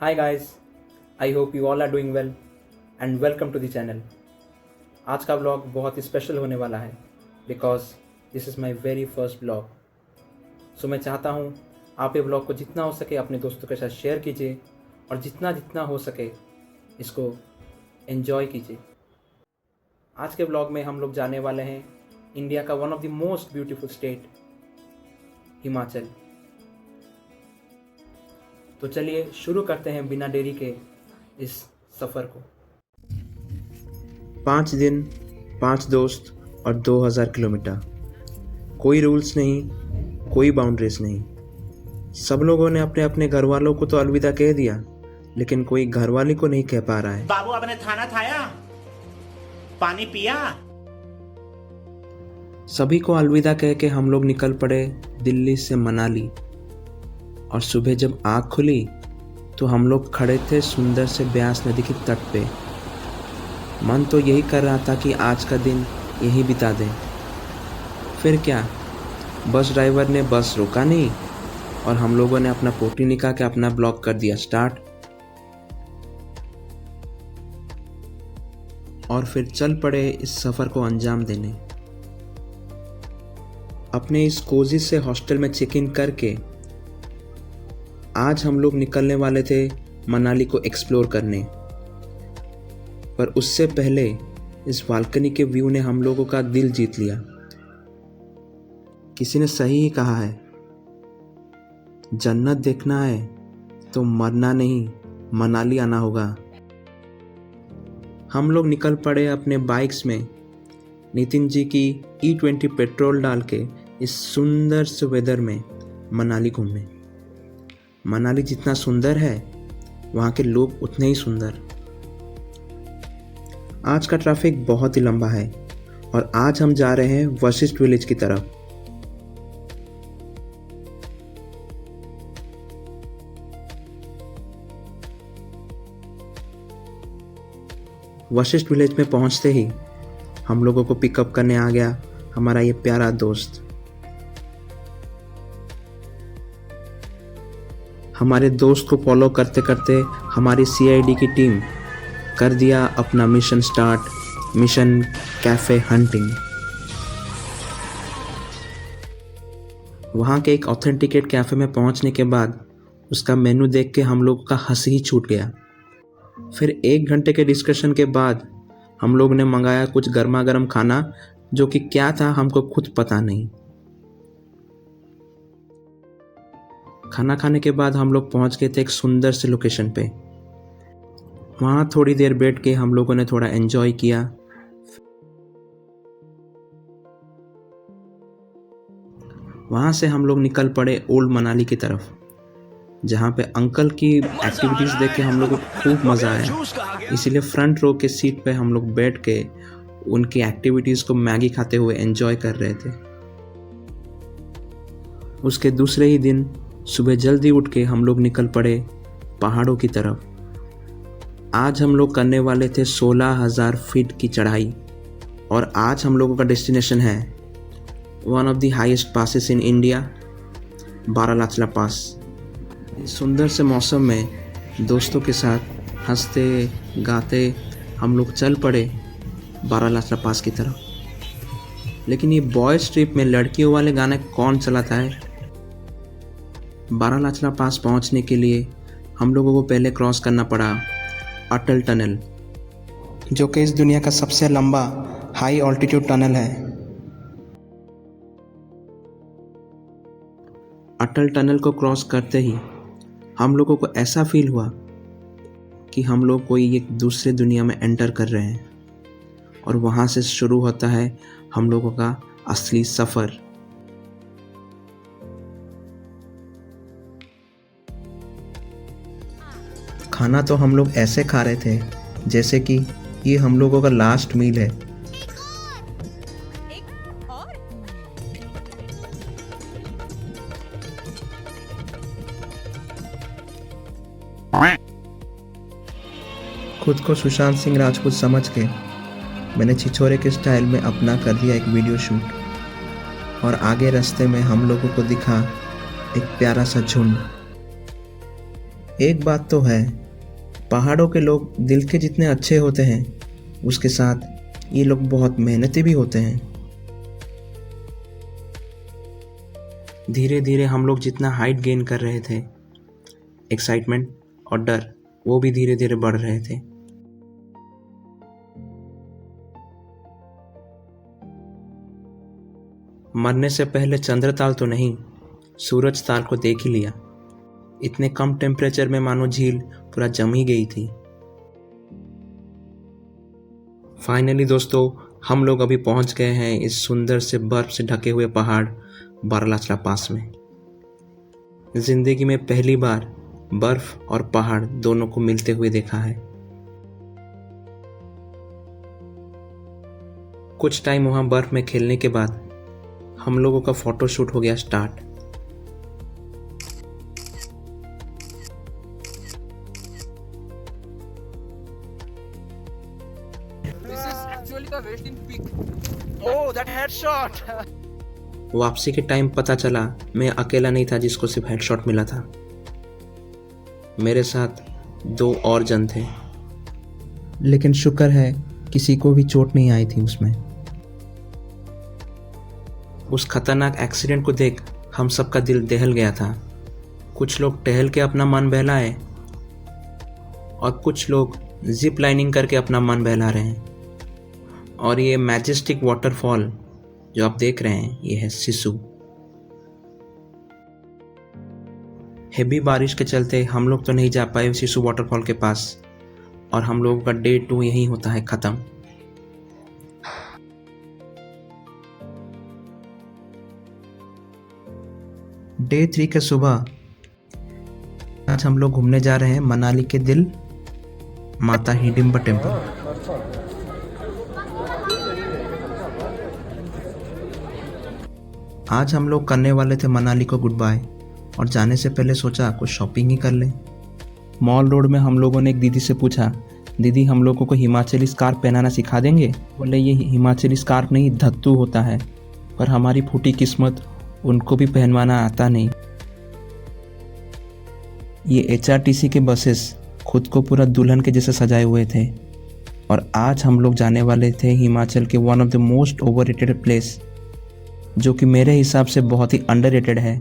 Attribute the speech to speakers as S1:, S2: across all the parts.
S1: Hi guys, I hope you all are doing well and welcome to the channel. आज का blog बहुत ही special होने वाला है because this is my very first blog. सो मैं चाहता हूँ आप ये ब्लॉग को जितना हो सके अपने दोस्तों के साथ शेयर कीजिए और जितना जितना हो सके इसको एन्जॉय कीजिए। आज के ब्लॉग में हम लोग जाने वाले हैं इंडिया का one of the most beautiful state Himachal. तो चलिए शुरू करते हैं बिना देरी के इस सफ़र को।
S2: 5 दिन, 5 दोस्त और 2000 किलोमीटर। कोई रूल्स नहीं, कोई बाउंड्रीज नहीं। सब लोगों ने अपने अपने घर वालों को तो अलविदा कह दिया, लेकिन कोई घरवाली को नहीं कह पा रहा है।
S3: बाबू आपने खाना खाया, पानी पिया?
S2: सभी को अलविदा कह के हम लोग निकल पड़े दिल्ली से मनाली। और सुबह जब आँख खुली तो हम लोग खड़े थे सुंदर से ब्यास नदी के तट पे। मन तो यही कर रहा था कि आज का दिन यहीं बिता दें। फिर क्या, बस ड्राइवर ने बस रोका नहीं और हम लोगों ने अपना पोटी निकाल के अपना ब्लॉग कर दिया स्टार्ट। और फिर चल पड़े इस सफ़र को अंजाम देने। अपने इस कोजी से हॉस्टल में चेक इन करके आज हम लोग निकलने वाले थे मनाली को एक्सप्लोर करने। पर उससे पहले इस बालकनी के व्यू ने हम लोगों का दिल जीत लिया। किसी ने सही ही कहा है, जन्नत देखना है तो मरना नहीं, मनाली आना होगा। हम लोग निकल पड़े अपने बाइक्स में नितिन जी की E20 पेट्रोल डाल के इस सुंदर से वेदर में मनाली घूमने। मनाली जितना सुंदर है वहाँ के लोग उतने ही सुंदर। आज का ट्रैफिक बहुत ही लंबा है और आज हम जा रहे हैं वशिष्ठ विलेज की तरफ। वशिष्ठ विलेज में पहुंचते ही हम लोगों को पिकअप करने आ गया हमारा ये प्यारा दोस्त। हमारे दोस्त को फॉलो करते करते हमारी CID की टीम कर दिया अपना mission start, mission cafe hunting. वहाँ के एक ऑथेंटिकेट कैफ़े में पहुँचने के बाद उसका मेनू देख के हम लोगों का हंसी ही छूट गया। फिर 1 घंटे के डिस्कशन के बाद हम लोग ने मंगाया कुछ गर्मा गर्म खाना, जो कि क्या था हमको खुद पता नहीं। खाना खाने के बाद हम लोग पहुंच गए थे एक सुंदर से लोकेशन पे। वहाँ थोड़ी देर बैठ के हम लोगों ने थोड़ा एंजॉय किया। वहाँ से हम लोग निकल पड़े ओल्ड मनाली की तरफ, जहाँ पे अंकल की एक्टिविटीज़ देख के हम लोगों को खूब मज़ा आया। इसीलिए फ्रंट रो के सीट पे हम लोग बैठ के उनकी एक्टिविटीज़ को मैगी खाते हुए एंजॉय कर रहे थे। उसके दूसरे ही दिन सुबह जल्दी उठ के हम लोग निकल पड़े पहाड़ों की तरफ। आज हम लोग करने वाले थे 16,000 फीट की चढ़ाई। और आज हम लोगों का डेस्टिनेशन है one of the highest passes in India, Baralacha La pass. इस सुंदर से मौसम में दोस्तों के साथ हंसते गाते हम लोग चल पड़े बारालाचला पास की तरफ। लेकिन ये बॉयज़ ट्रिप में लड़कियों वाले गाने कौन चलाता है? बारालाचला पास पहुंचने के लिए हम लोगों को पहले क्रॉस करना पड़ा अटल टनल, जो कि इस दुनिया का सबसे लंबा हाई ऑल्टीट्यूड टनल है। अटल टनल को क्रॉस करते ही हम लोगों को ऐसा फील हुआ कि हम लोग कोई एक दूसरे दुनिया में एंटर कर रहे हैं। और वहाँ से शुरू होता है हम लोगों का असली सफ़र। खाना तो हम लोग ऐसे खा रहे थे जैसे कि ये हम लोगों का लास्ट मील है। खुद को सुशांत सिंह राजपूत समझ के मैंने छिछोरे के स्टाइल में अपना कर दिया एक वीडियो शूट। और आगे रास्ते में हम लोगों को दिखा एक प्यारा सा झुंड। एक बात तो है, पहाड़ों के लोग दिल के जितने अच्छे होते हैं उसके साथ ये लोग बहुत मेहनती भी होते हैं। धीरे धीरे हम लोग जितना हाइट गेन कर रहे थे, एक्साइटमेंट और डर वो भी धीरे धीरे बढ़ रहे थे। मरने से पहले चंद्रताल तो नहीं, सूरज ताल को देख ही लिया। इतने कम टेम्परेचर में मानो झील पूरा जम ही गई थी। फाइनली दोस्तों, हम लोग अभी पहुंच गए हैं इस सुंदर से बर्फ से ढके हुए पहाड़ बारालाचला पास में। जिंदगी में पहली बार बर्फ और पहाड़ दोनों को मिलते हुए देखा है। कुछ टाइम वहां बर्फ में खेलने के बाद हम लोगों का फोटो शूट हो गया start.
S1: This is actually the wasting peak. Oh, that headshot!
S2: वापसी के टाइम पता चला मैं अकेला नहीं था जिसको सिर्फ हेडशॉट मिला था। मेरे साथ 2 और जन थे, लेकिन शुक्र है किसी को भी चोट नहीं आई थी उसमें। उस खतरनाक एक्सीडेंट को देख हम सबका दिल दहल गया था। कुछ लोग टहल के अपना मन बहलाए और कुछ लोग जिप लाइनिंग करके अपना मन बहला रहे हैं। और ये मैजेस्टिक वाटरफॉल जो आप देख रहे हैं ये है सिसु। हेवी बारिश के चलते हम लोग तो नहीं जा पाए सिसु वाटरफॉल के पास और हम लोगों का डे 2 यहीं होता है ख़त्म। डे 3 के सुबह आज हम लोग घूमने जा रहे हैं मनाली के दिल माता हिडिंबा टेम्पल। आज हम लोग करने वाले थे मनाली को गुड बाय और जाने से पहले सोचा कुछ शॉपिंग ही कर लें। मॉल रोड में हम लोगों ने एक दीदी से पूछा, दीदी हम लोगों को हिमाचली स्कार्फ पहनाना सिखा देंगे? बोले ये हिमाचली स्कार्फ नहीं धत्तू होता है, पर हमारी फूटी किस्मत उनको भी पहनवाना आता नहीं। ये HRTC के बसेस खुद को पूरा दुल्हन के जैसे सजाए हुए थे और आज हम लोग जाने वाले थे हिमाचल के one of the most overrated place, जो कि मेरे हिसाब से बहुत ही अंडररेटेड है।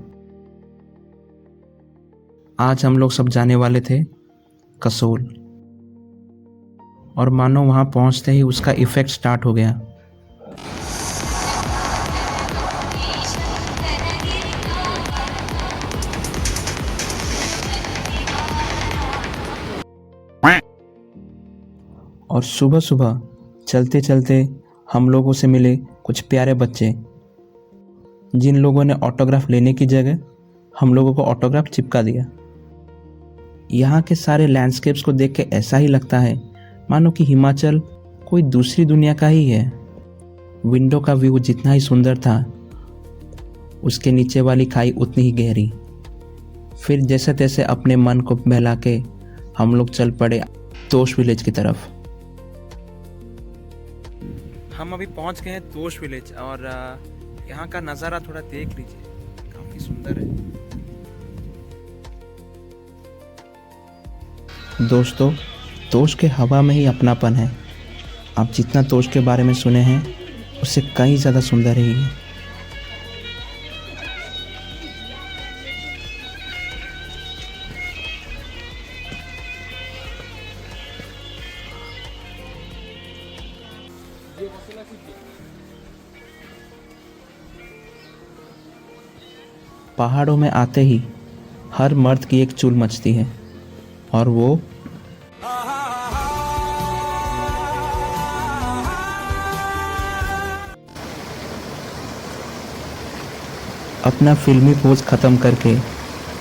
S2: आज हम लोग सब जाने वाले थे कसोल और मानो वहाँ पहुँचते ही उसका इफ़ेक्ट स्टार्ट हो गया। और सुबह सुबह चलते चलते हम लोगों से मिले कुछ प्यारे बच्चे, जिन लोगों ने ऑटोग्राफ लेने की जगह हम लोगों को ऑटोग्राफ चिपका दिया। यहाँ के सारे लैंडस्केप्स को देख के ऐसा ही लगता है मानो कि हिमाचल कोई दूसरी दुनिया का ही है। विंडो का व्यू जितना ही सुंदर था, उसके नीचे वाली खाई उतनी ही गहरी। फिर जैसे तैसे अपने मन को बहला के हम लोग चल पड़े तोश विलेज की तरफ। हम अभी पहुंच गए हैं तोश विलेज और यहाँ का नज़ारा थोड़ा देख लीजिए, काफ़ी सुंदर है। दोस्तों, तोश के हवा में ही अपनापन है। आप जितना तोश के बारे में सुने हैं उससे कहीं ज़्यादा सुंदर ही है। पहाड़ों में आते ही हर मर्द की एक चुल मचती है और वो अपना फिल्मी पोज ख़त्म करके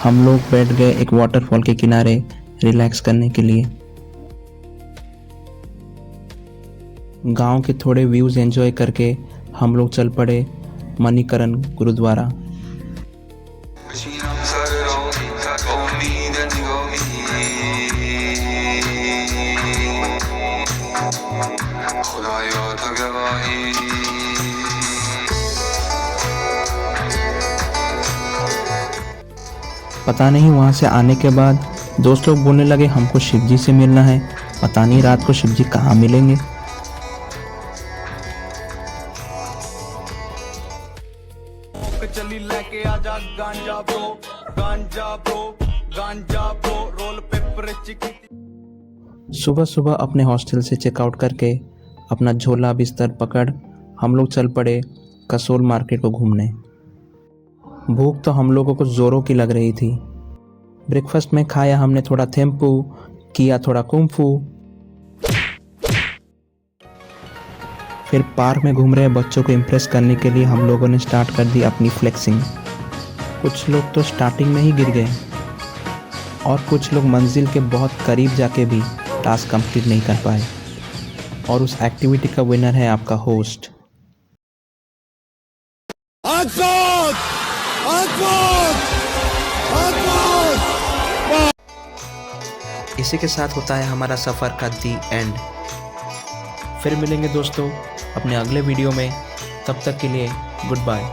S2: हम लोग बैठ गए एक वाटरफॉल के किनारे रिलैक्स करने के लिए। गांव के थोड़े व्यूज़ एंजॉय करके हम लोग चल पड़े मणिकरण गुरुद्वारा। पता नहीं वहाँ से आने के बाद दोस्त लोग बोलने लगे हमको शिवजी से मिलना है, पता नहीं रात को शिवजी कहाँ मिलेंगे।
S4: चली लेके आजा गांजा ब्रो, गांजा ब्रो, गांजा ब्रो, रोल पेपर चिकी।
S2: सुबह सुबह अपने हॉस्टल से चेकआउट करके अपना झोला बिस्तर पकड़ हम लोग चल पड़े कसोल मार्केट को घूमने। भूख तो हम लोगों को ज़ोरों की लग रही थी। ब्रेकफास्ट में खाया हमने थोड़ा थेम्पू, किया थोड़ा कुंफू। फिर पार्क में घूम रहे बच्चों को इम्प्रेस करने के लिए हम लोगों ने स्टार्ट कर दी अपनी फ्लेक्सिंग। कुछ लोग तो स्टार्टिंग में ही गिर गए और कुछ लोग मंजिल के बहुत करीब जाके भी टास्क कंप्लीट नहीं कर पाए। और उस एक्टिविटी का विनर है आपका होस्ट। इसी के साथ होता है हमारा सफ़र का दी एंड। फिर मिलेंगे दोस्तों अपने अगले वीडियो में, तब तक के लिए गुड बाय।